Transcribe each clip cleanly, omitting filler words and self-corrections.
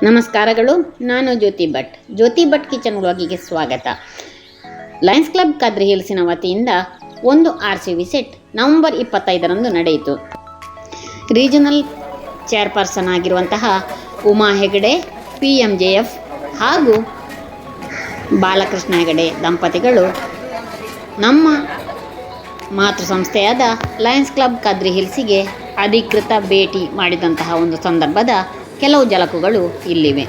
ನಮಸ್ಕಾರಗಳು. ನಾನು ಜ್ಯೋತಿ ಭಟ್ ಕಿಚನ್ ವ್ಲಾಗಿಗೆ ಸ್ವಾಗತ. ಲಯನ್ಸ್ ಕ್ಲಬ್ ಕದ್ರಿ ಹಿಲ್ಸಿನ ವತಿಯಿಂದ ಒಂದು RCV ಸೆಟ್ ನವೆಂಬರ್ 25ರಂದು ನಡೆಯಿತು. ರೀಜನಲ್ ಚೇರ್ಪರ್ಸನ್ ಆಗಿರುವಂತಹ ಉಮಾ ಹೆಗಡೆ PMJF ಹಾಗೂ ಬಾಲಕೃಷ್ಣ ಹೆಗಡೆ ದಂಪತಿಗಳು ನಮ್ಮ ಮಾತೃ ಸಂಸ್ಥೆಯಾದ ಲಯನ್ಸ್ ಕ್ಲಬ್ ಕದ್ರಿ ಹಿಲ್ಸಿಗೆ ಅಧಿಕೃತ ಭೇಟಿ ಮಾಡಿದಂತಹ ಒಂದು ಸಂದರ್ಭದ ಕೆಲವು ಝಲಕುಗಳು ಇಲ್ಲಿವೆ.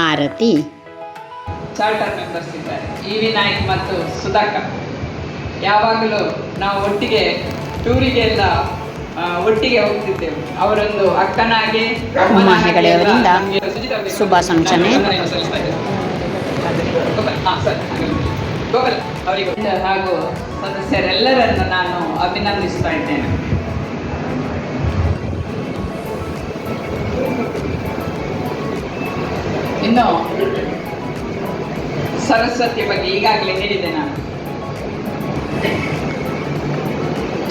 ಆರತಿ ಚಾರ್ಟರ್ ಮೆಂಬರ್ಸ್ ಇದ್ದಾರೆ, EV ನಾಯ್ಕ್ ಮತ್ತು ಸುಧಾಕರ್. ಯಾವಾಗಲೂ ನಾವು ಒಟ್ಟಿಗೆ ಟೂರಿಗೆಲ್ಲ ಒಟ್ಟಿಗೆ ಹೋಗ್ತಿದ್ದೆವು. ಅವರೊಂದು ಅಕ್ಕನಾಗಿ ಉಮಾ ಹೆಗಡೆಯವರಿಂದ ಶುಭಾಶಂಸನೆ. ಅವರಿಗೆ ಹಾಗೂ ಸದಸ್ಯರೆಲ್ಲರನ್ನು ನಾನು ಅಭಿನಂದಿಸ್ತಾ ಇದ್ದೇನೆ. ಇನ್ನು ಸರಸ್ವತಿ ಬಗ್ಗೆ ಈಗಾಗಲೇ ಹೇಳಿದೆ ನಾನು.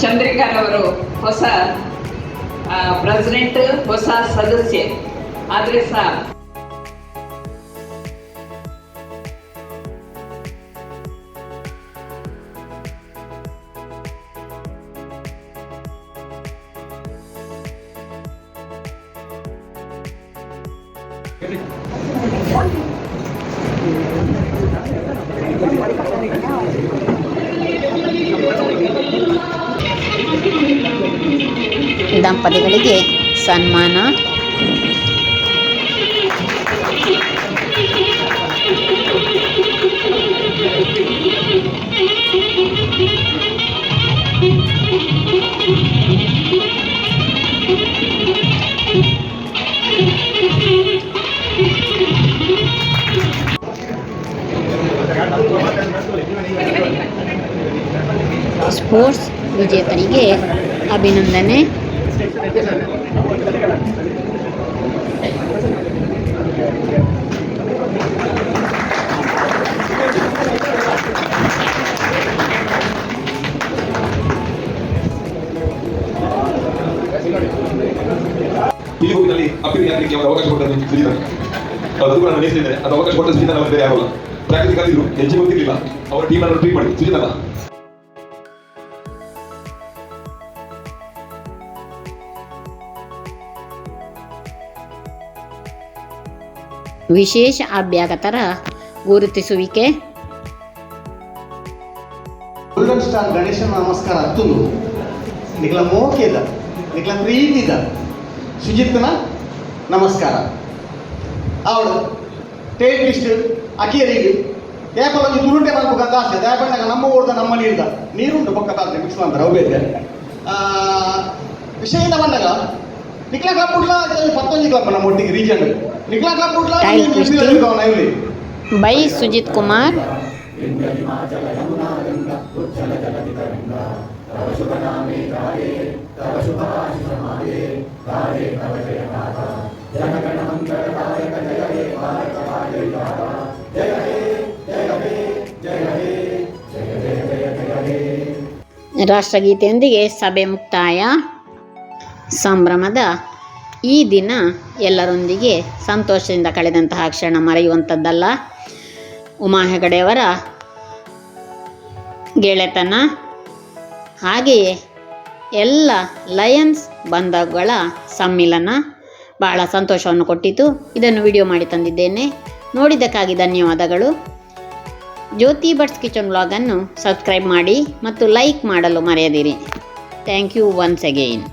ಚಂದ್ರಿಕಾರವರು ಹೊಸ ಪ್ರೆಸಿಡೆಂಟ್, ಹೊಸ ಸದಸ್ಯೆ ಆದರೆ ಸಹ ದಂಪತಿಗಳಿಗೆ ಸನ್ಮಾನ. ಸ್ಪೋರ್ಟ್ಸ್ ವಿಜೇತರಿಗೆ ಅಭಿನಂದನೆ. ಇಲ್ಲಿ ಹೋಗಿನಲ್ಲಿ ಅಪ್ಪಿಗೆ ಯಾತ್ರೆಗೆ ಅವರು ಅವಕಾಶ ಕೊಟ್ಟದ್ದು ಸುಜಿತ. ಅದು ಕೂಡ ನಾನು ನೇಸಿದ್ದೇನೆ. ಅದು ಅವಕಾಶ ಕೊಟ್ಟ ಸುಜಿತ ನಾವು ಬೇರೆ ಆಗೋಲ್ಲ. ಪ್ರಾಕ್ಟೀಸ್ ಕಲಿದ್ರು, ಹೆಚ್ಚು ಗೊತ್ತಿರಲಿಲ್ಲ. ಅವರ ಟೀಮ್ ಅನ್ನು ಟ್ರೀಟ್ ಮಾಡಿ ಸುಜಿತಲ್ಲ. ವಿಶೇಷ ಅಭ್ಯಾಗತರ ಗುರುತಿಸುವಿಕೆ. ಗೋಲ್ಡನ್ ಸ್ಟಾರ್ ಗಣೇಶನ ನಮಸ್ಕಾರ ಹತ್ತುಂದು ನಿಖಲ ಮೋಕೆದ ನಿಖಲ ಪ್ರೀತಿದ ಸುಜಿತ್ನ ನಮಸ್ಕಾರ. ಅವಳು ಟೇಟ್ ಲಿಸ್ಟ್ ಅಕಿಯರಿಗೆ ಯಾಕಲ್ಲ ಒಂದು ತುರುಂಟೆ ಮಾಡ್ಬೇಕಂತ ಆಸೆ. ಯಾಕಂದಾಗ ನಮ್ಮ ಊರ್ದ ನಮ್ಮ ನೀರ್ದ ನೀರುಂಟು ಪಕ್ಕದಾದ್ರೆ ಮಿಕ್ಸ್ ಮಾಡ್ತಾರೆ ಅವು ಬೇರೆ ವಿಷಯದ ಬಂದಾಗ ನಿಖಲ ಕ್ಲಬ್ ಉಡ್ಲ 11 ಕ್ಲಬ್ ನಮ್ಮ ಒಟ್ಟಿಗೆ ರೀಜನ್ ನಿಖಲ ಕ್ಲಬ್ ಉಡ್ಲ ಇಲ್ಲಿ ಬೈ ಸುಜಿತ್ ಕುಮಾರ್. ರಾಷ್ಟ್ರಗೀತೆಯೊಂದಿಗೆ ಸಭೆ ಮುಕ್ತಾಯ. ಸಂಭ್ರಮದ ಈ ದಿನ ಎಲ್ಲರೊಂದಿಗೆ ಸಂತೋಷದಿಂದ ಕಳೆದಂತಹ ಕ್ಷಣ ಮರೆಯುವಂಥದ್ದಲ್ಲ. ಉಮಾ ಹೆಗಡೆಯವರ ಗೆಳೆತನ ಹಾಗೆಯೇ ಎಲ್ಲ ಲಯನ್ಸ್ ಬಂಧುಗಳ ಸಮ್ಮಿಲನ ಬಹಳ ಸಂತೋಷವನ್ನು ಕೊಟ್ಟಿತು. ಇದನ್ನು ವಿಡಿಯೋ ಮಾಡಿ ತಂದಿದ್ದೇನೆ. ನೋಡಿದ್ದಕ್ಕಾಗಿ ಧನ್ಯವಾದಗಳು. ಜ್ಯೋತಿ ಭಟ್ಸ್ ಕಿಚನ್ ವ್ಲಾಗನ್ನು ಸಬ್ಸ್ಕ್ರೈಬ್ ಮಾಡಿ ಮತ್ತು ಲೈಕ್ ಮಾಡಲು ಮರೆಯದಿರಿ. Thank you once again.